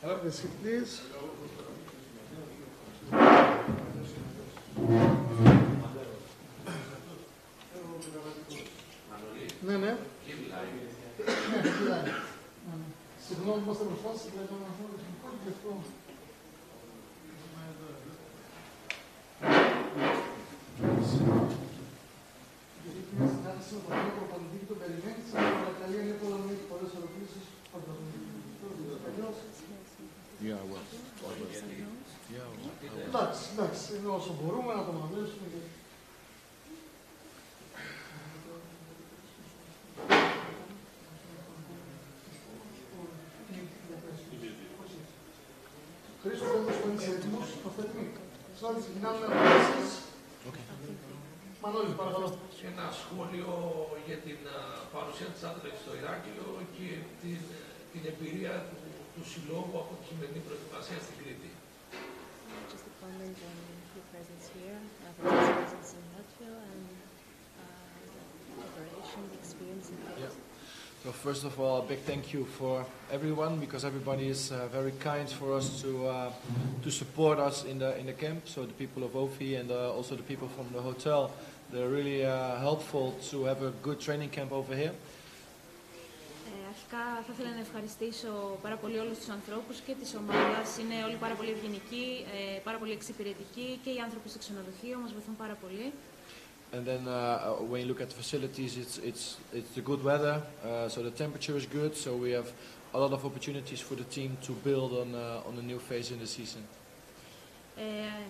Have a seat, please. Ναι, ναι. Συγγνώμη, είμαστε μπροστά σας, δεν έκανα αυτό και αυτό. Γιατί μια συνάντηση με τον νέο προπονητή και τον περιμένει, σε μια παρακαλεί, είναι εύκολα να έχει πολλές ερωτήσεις. Εντάξει, είναι όσο μπορούμε να το αναλύσουμε. Χρήστο, θέλεις να είσαι έτοιμος, αυτέτοιμοι. Συνάδελφοι, ξεκινάμε με ερωτήσεις. Μανώλη, παρακαλώ. Ένα σχόλιο για την παρουσία της Άντρεξ στο Ηράκλειο και την εμπειρία του συλλόγου από τη σημερινή προετοιμασία στην Κρήτη. Just a comment on your presence here, Athens' presence in Latvia, and the preparation, the experience in Crete. So first of all, a big thank you for everyone, because everybody is very kind for us to support us in the camp. So the people of ΟΦΗ and also the people from the hotel, they're really helpful to have a good training camp over here. Αρχικά θα ήθελα να ευχαριστήσω πάρα πολύ όλους τους ανθρώπους και της ομάδας. Είναι όλοι πάρα πολύ ευγενικοί, πάρα πολύ εξυπηρετικοί και οι άνθρωποι στο ξενοδοχείο μας βοηθούν πάρα πολύ. And then when you look at the facilities, it's the good weather, so the temperature is good, so we have a lot of opportunities for the team to build on a new phase in the season.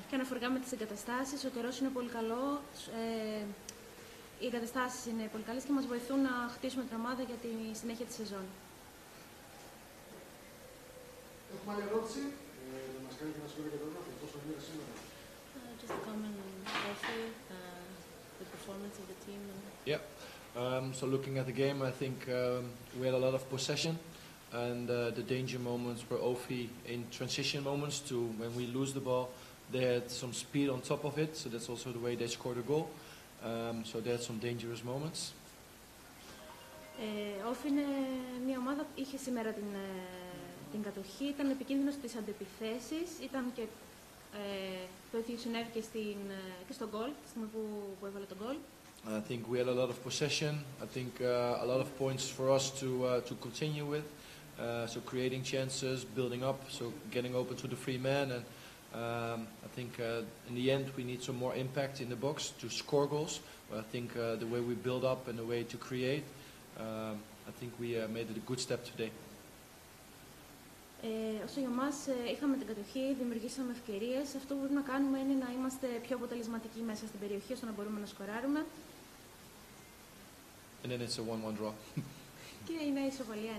Και αναφορικά με τις εγκαταστάσεις, ο καιρός είναι πολύ καλός, οι εγκαταστάσεις είναι πολύ καλές και μας βοηθούν να χτίσουμε την ομάδα για τη συνέχεια της σεζόν. Έχουμε άλλη ερώτηση. Να μας κάνει και ένα σχόλιο για το έργο, πόσο είναι σήμερα. Just a comment on ΟΦΗ, the performance of the team. Yeah. So looking at the game, I think we had a lot of possession, and the danger moments were ΟΦΗ in transition moments to when we lose the ball. They had some speed on top of it, so that's also the way they scored a goal. So they had some dangerous moments. ΟΦΗ είναι μια ομάδα που είχε σήμερα την κατοχή, ήταν επικίνδυνος στις αντεπιθέσεις, ήταν και το ίδιο συνέβη και στον γκολ, τη στιγμή που έβαλε τον γκολ. I think we had a lot of possession. I think a lot of points for us to continue with. So creating chances, building up, so getting open to the free man, and I think in the end we need some more impact in the box to score goals. But I think the way we build up and the way to create, I think we made it a good step today. Όσο για μας είχαμε την κατοχή, δημιουργήσαμε ευκαιρίες. Αυτό που πρέπει να κάνουμε είναι να είμαστε πιο αποτελεσματικοί μέσα στην περιοχή, ώστε να μπορούμε να σκοράρουμε. And then it's a 1-1 draw. Και είναι ισοβαλία 1-1.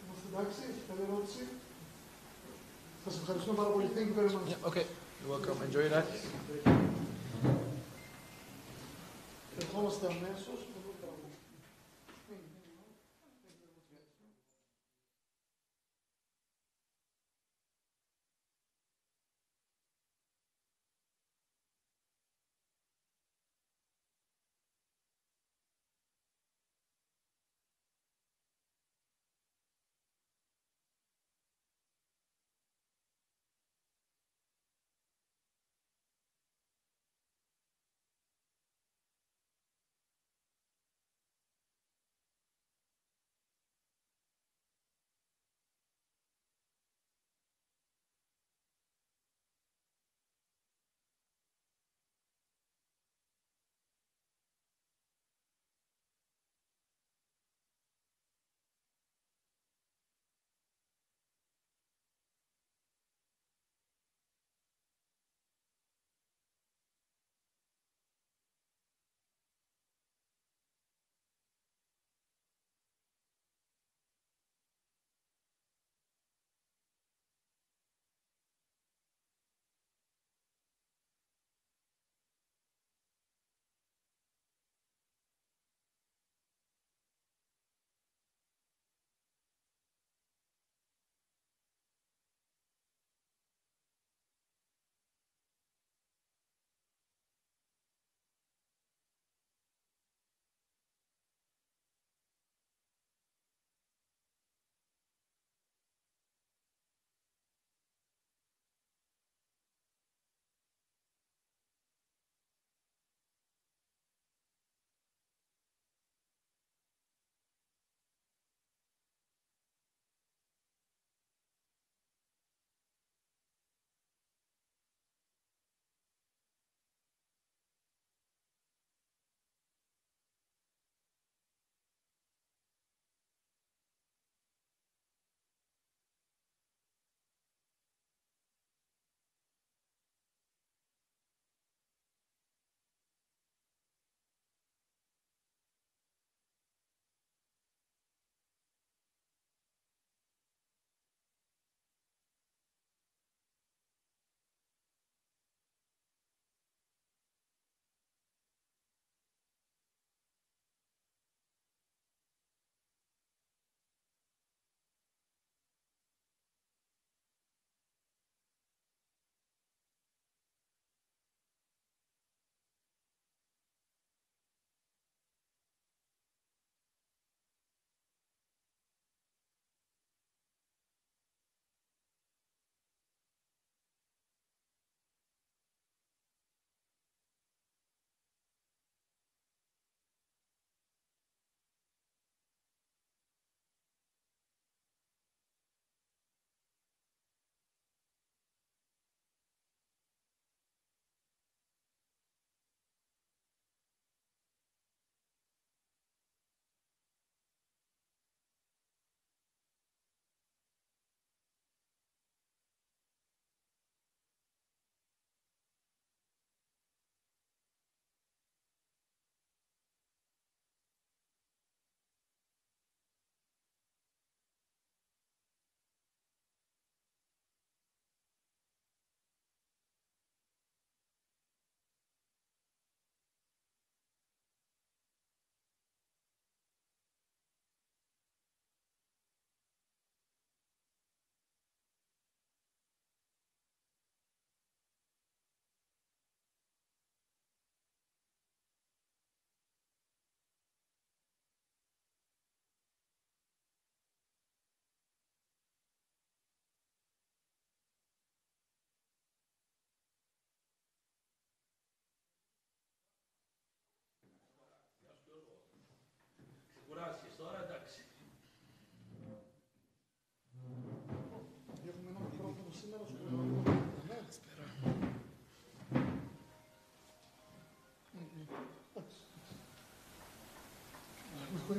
Είμαστε εντάξει, καλή ερώτηση. Σας ευχαριστούμε πάρα πολύ. Thank you very much. Yeah, okay. You're welcome. Enjoy your night. Ερχόμαστε αμέσως.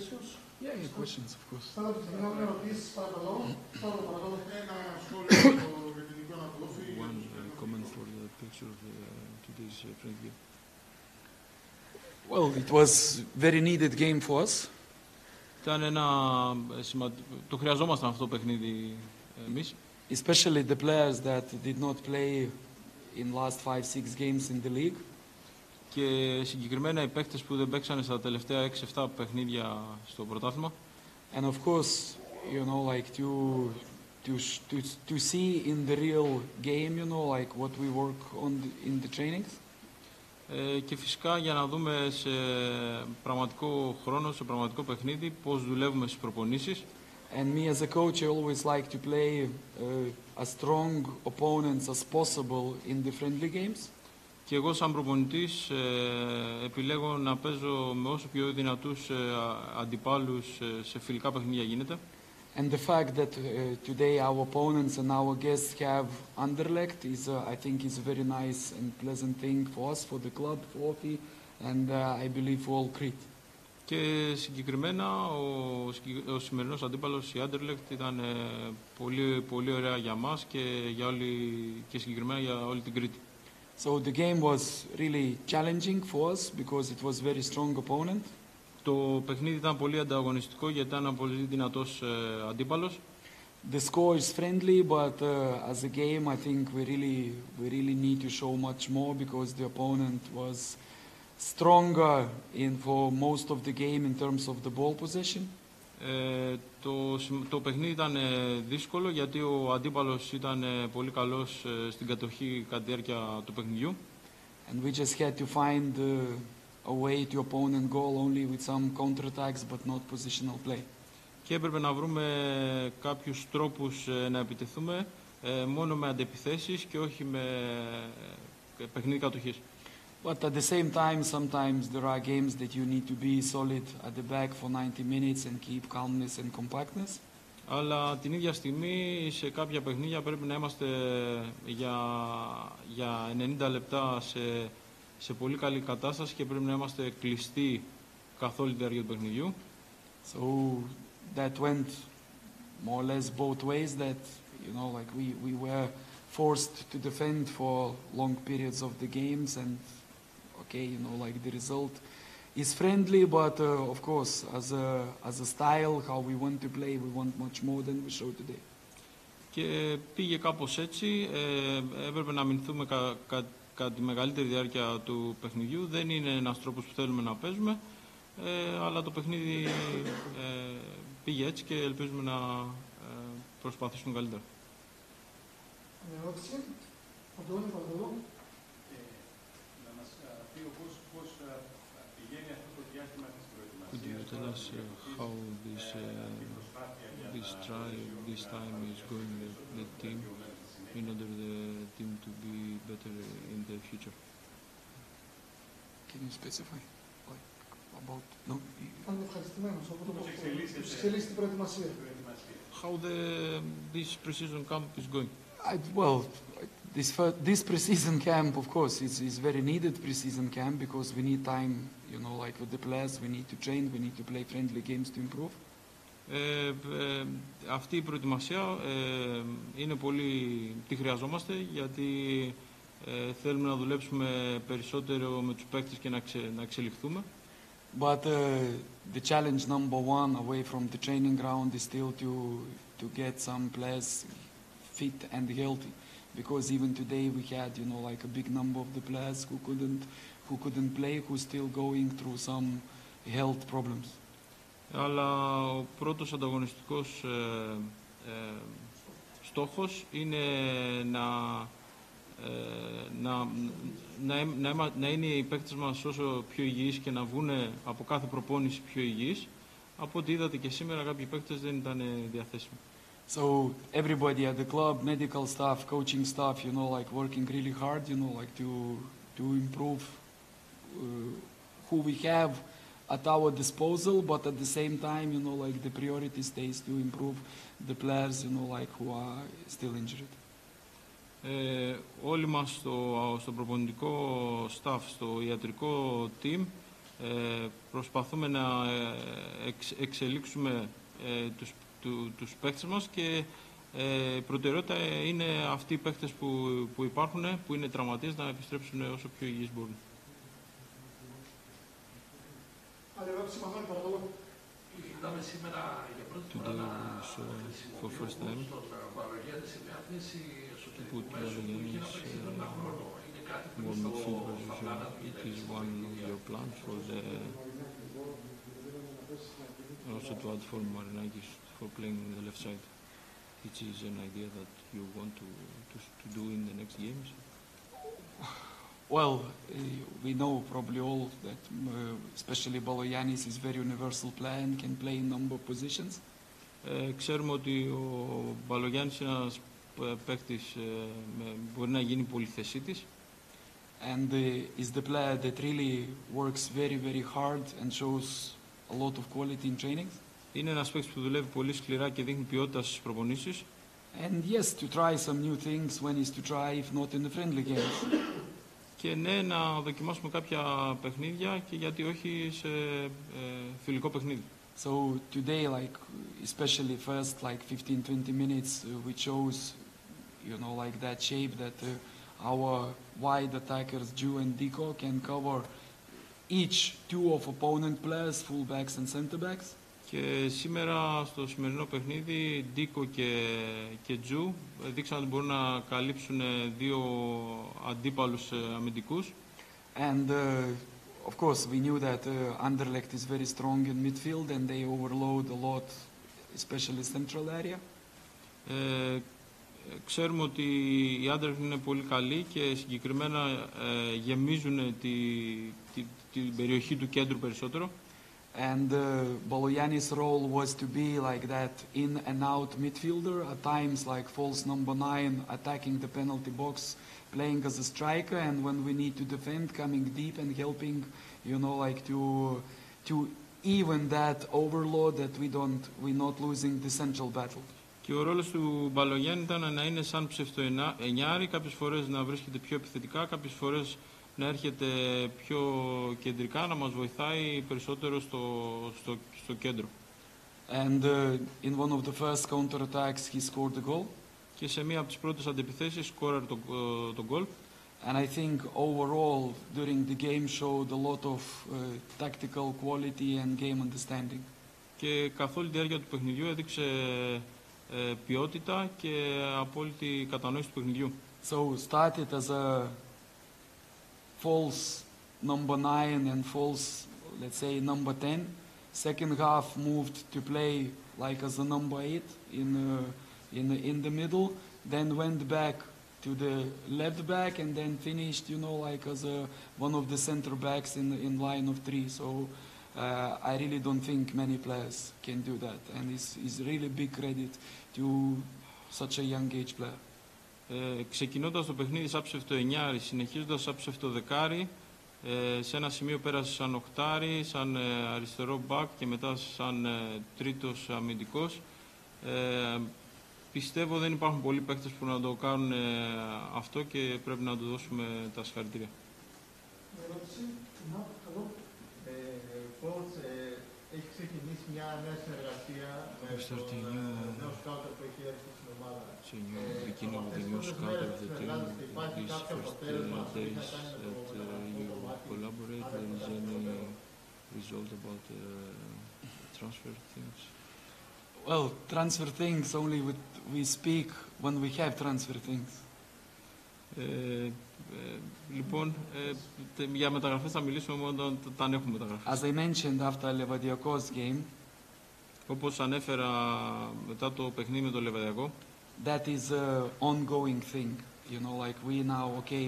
issues? Yeah, questions, of course. Θέλω να ξεκινάμε με ερωτήσεις, παρακαλώ. Παρακαλώ. Ένα σχόλιο για την εικόνα του ΟΦΗ. One comment for the picture of today's friendly game. Well, it was very needed game for us. Ήταν το χρειαζόμασταν αυτό το παιχνίδι εμείς. Especially the players that did not play in last 5-6 games in the league. Και συγκεκριμένα οι παίκτες που δεν παίξανε στα τελευταία 6-7 παιχνίδια στο πρωτάθλημα. And of course, you know, like to see in the real game, you know, like what we work on in the trainings. Και φυσικά για να δούμε σε πραγματικό χρόνο, σε πραγματικό παιχνίδι, πώς δουλεύουμε στις προπονήσεις. And me as a coach, I always like to play as strong opponents as possible in the friendly games. Και εγώ σαν προπονητής επιλέγω να παίζω με όσο πιο δυνατούς αντιπάλους σε φιλικά παιχνίδια γίνεται. And the fact that today our opponents and our guests have Anderlecht is, I think, is a very nice and pleasant thing for us, for the club, for ΟΦΗ, and I believe for all Crete. Και συγκεκριμένα ο σημερινός αντίπαλος, η Anderlecht, ήταν πολύ, πολύ ωραία για μας και συγκεκριμένα για όλη την Κρήτη. So the game was really challenging for us because it was a very strong opponent. Το παιχνίδι ήταν πολύ ανταγωνιστικό γιατί ήταν ένα πολύ δυνατός αντίπαλος. The score is friendly, but as a game, I think we really need to show much more because the opponent was stronger for most of the game in terms of the ball possession. Το παιχνίδι ήταν δύσκολο γιατί ο αντίπαλος ήταν πολύ καλός στην κατοχή κατά τη διάρκεια του παιχνιδιού. And we just had to find a way to opponent goal only with some counterattacks but not positional play. Και έπρεπε να βρούμε κάποιους τρόπους να επιτεθούμε μόνο με αντεπιθέσεις και όχι με παιχνίδι κατοχής. But at the same time, sometimes there are games that you need to be solid at the back for 90 minutes and keep calmness and compactness. Αλλά την ίδια στιγμή σε κάποια παιχνίδια πρέπει να είμαστε για 90 λεπτά σε πολύ καλή κατάσταση και πρέπει να είμαστε κλειστοί καθ' όλη τη διάρκεια του παιχνιδιού. So that went more or less both ways, that, you know, like we were forced to defend for long periods of the games, and okay, you know, like the result is friendly, but of course, as a style, how we want to play, we want much more than we show today. Και πήγε κάπως έτσι, έπρεπε να αμυνθούμε κατά τη μεγαλύτερη διάρκεια του παιχνιδιού. Δεν είναι ένας τρόπος που θέλουμε να παίζουμε, αλλά το παιχνίδι πήγε έτσι και ελπίζουμε να προσπαθήσουμε καλύτερα. Ερώτηση. Αντώνη, παρακαλώ. Να μας πει ο πώς πηγαίνει αυτό το διάστημα της προετοιμασίας. Could you tell us how this time is going the team in order the team to be better in the future? Can you specify? Like about no? Αν είναι ευχαριστημένος από το πώς εξελίσσει την προετοιμασία. How this pre-season camp is going? Well, this pre-season camp, of course, is very needed pre-season camp because we need time, you know, like with the players, we need to train, we need to play friendly games to improve. Αυτή η προετοιμασία είναι πολύ, τη χρειαζόμαστε γιατί θέλουμε να δουλέψουμε περισσότερο με τους παίκτες και να εξελιχθούμε. But the challenge number one away from the training ground is still to get some players fit and healthy, because even today we had, you know, like a big number of the players who couldn't play, who's still going through some health problems. Αλλά ο πρώτος ανταγωνιστικός στόχος είναι να είναι οι παίκτες μας όσο πιο υγιείς και να βγουν από κάθε προπόνηση πιο υγιείς. Από ό,τι είδατε και σήμερα κάποιοι παίκτες δεν ήταν διαθέσιμοι. So everybody at the club, medical staff, coaching staff, you know, like working really hard, you know, like to improve who we have at our disposal, but at the same time, you know, like the priority stays to improve the players, you know, like who are still injured. Όλοι μας στο προπονητικό staff, στο ιατρικό team, Προσπαθούμε να εξελίξουμε τους παίκτες μας και η προτεραιότητα είναι αυτοί οι παίκτες που υπάρχουν, που είναι τραυματίες, να επιστρέψουν όσο πιο υγιείς μπορούν. Άλλη ερώτηση, Μανώλη, παρακαλώ. Είδαμε σήμερα για πρώτη φορά να χρησιμοποιούμε στον Βαλογιάννη σε μια θέση εσωτερικού μέσου που είχε να παίξει τον ένα χρόνο. Είναι κάτι που είναι στα πλάνα του also to add for Marinakis for playing on the left side, which is an idea that you want to do in the next games? Well, we know probably all that especially Balogiannis is very universal player and can play in number of positions. Ξέρουμε ότι ο Μπαλογιάννης είναι ένας παίκτης μπορεί να γίνει πολυθεσίτης. And is the player that really works very, very hard and shows a lot of quality in training. Είναι ένας παίκτης που δουλεύει πολύ σκληρά και δείχνει ποιότητα στις προπονήσεις. And yes, to try some new things when is to try, if not in the friendly games. Και ναι, να δοκιμάσουμε κάποια παιχνίδια και γιατί όχι σε φιλικό παιχνίδι. So today, like especially first like 15-20 minutes, we chose, like that shape that our wide attackers, Ju and Diko, can cover each two of opponent players, fullbacks and centre-backs. Και σήμερα στο σημερινό παιχνίδι, Diko και Ju δείξαν ότι μπορούν να καλύψουν δύο αντίπαλους αμυντικούς. And of course, we knew that Anderlecht is very strong in midfield and they overload a lot, especially central area. Ξέρουμε ότι οι Anderlecht είναι πολύ καλοί και συγκεκριμένα γεμίζουν την περιοχή του κέντρου περισσότερο. And Balogiannis' role was to be like that in and out midfielder, at times like false number 9, attacking the penalty box, playing as a striker, and when we need to defend, coming deep and helping, like to even that overload that we're not losing the central battle. Και ο ρόλος του Μπαλογιάννη ήταν να είναι σαν ψευτοενιάρη, κάποιες φορές να βρίσκεται πιο επιθετικά, κάποιες φορές να έρχεται πιο κεντρικά, να μας βοηθάει περισσότερο στο κέντρο. And in one of the first counter-attacks he scored a goal. Και σε μία από τις πρώτες αντεπιθέσεις σκόραρε το γκολ. And I think overall during the game showed a lot of tactical quality and game understanding. Και καθ' όλη τη διάρκεια του παιχνιδιού έδειξε ποιότητα και απόλυτη κατανόηση του παιχνιδιού. So started as a false number 9 and false, let's say, number 10. Second half moved to play like as a number 8 in the middle. Then went back to the left back and then finished, like as one of the center backs in line of 3. So I really don't think many players can do that. And it's really big credit to such a young age player. Ξεκινώντας το παιχνίδι σαν ψευτοενιάρη, συνεχίζοντας σαν ψευτοδεκάρη, σε ένα σημείο πέρασε σαν οχτάρι, σαν αριστερό μπακ και μετά σαν τρίτος αμυντικός. Πιστεύω δεν υπάρχουν πολλοί παίκτες που να το κάνουν αυτό και πρέπει να του δώσουμε τα συγχαρητήρια. Πώς έχει ξεκινήσει μια νέα συνεργασία με τον νέο σκάουτερ που έχει έρθει στην ομάδα. Υπάρχει κάποιο αποτέλεσμα που έχει να κάνει με το κομμάτι. Well, transfer things only we speak when we have transfer things. Λοιπόν, για μεταγραφές θα μιλήσουμε μόνο όταν έχουμε μεταγραφές. As I mentioned after Levadiakos game, όπως ανέφερα μετά το παιχνίδι με το Λεβαδιακό, that is an ongoing thing. Like we now,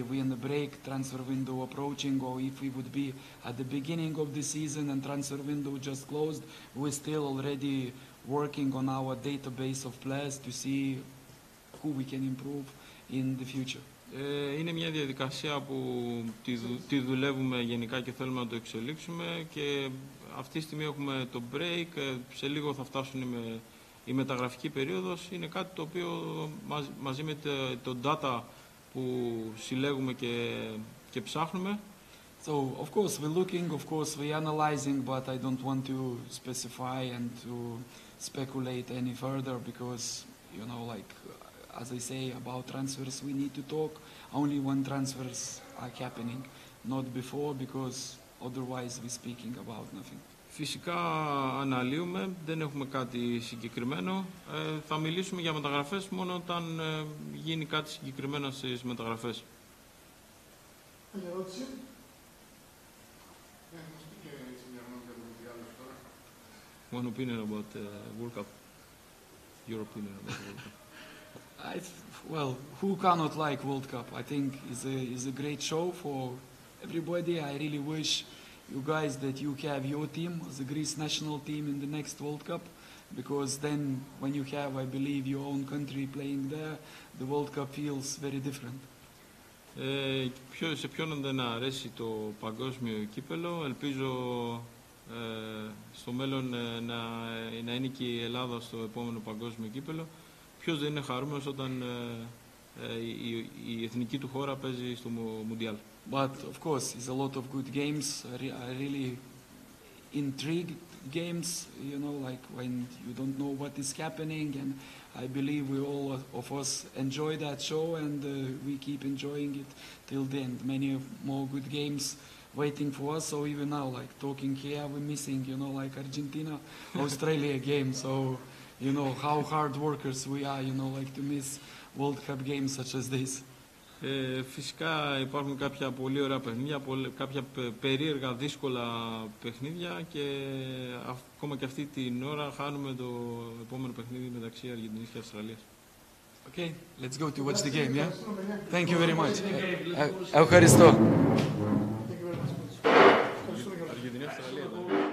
we in the break, transfer window approaching, or if we would be at the beginning of the season and transfer window just closed, we're still already working on our database of players to see who we can improve in the future. Είναι μια διαδικασία που τη δουλεύουμε γενικά και θέλουμε να το εξελίξουμε και αυτή τη στιγμή έχουμε το break, σε λίγο θα φτάσουν η μεταγραφική περίοδος. Είναι κάτι το οποίο μαζί με το data που συλλέγουμε και ψάχνουμε So, of course, we're looking, of course, we're analyzing, but I don't want to specify and to speculate any further because, you know, like, as I say about transfers, we need to talk only when transfers are happening, not before, because otherwise we're speaking about nothing. Φυσικά αναλύουμε, δεν έχουμε κάτι συγκεκριμένο. Θα μιλήσουμε για μεταγραφές μόνο όταν γίνει κάτι συγκεκριμένο στις μεταγραφές. Άλλη ερώτηση. One opinion about World Cup. Your opinion about World Cup. Well, who cannot like World Cup? I think is a great show for everybody. I really wish you guys that you have your team, the Greece national team in the next World Cup, because then when you have, I believe, your own country playing there, the World Cup feels very different. Σε ποιον δεν αρέσει το παγκόσμιο κύπελο, ελπίζω στο μέλλον να είναι και η Ελλάδα στο επόμενο παγκόσμιο κύπελο. Ποιος δεν είναι χαρούμενος όταν η εθνική του χώρα παίζει στο Μουντιάλ. But of course, it's a lot of good games, really intrigued games, you know, like when you don't know what is happening, and I believe we all of us enjoy that show, and we keep enjoying it till the end. Many more good games waiting for us, so even now, like talking here, we're missing, you know, like Argentina, Australia game, so you know how hard workers we are, you know, like to miss World Cup games such as this. Φυσικά υπάρχουν κάποια πολύ ωραία παιχνίδια, κάποια περίεργα δύσκολα παιχνίδια και ακόμα και αυτή την ώρα χάνουμε το επόμενο παιχνίδι μεταξύ Αργεντινής και Αυστραλίας. Okay, let's go to watch the game, yeah? Thank you very much. Ευχαριστώ. Αργεντινή, Αυστραλία.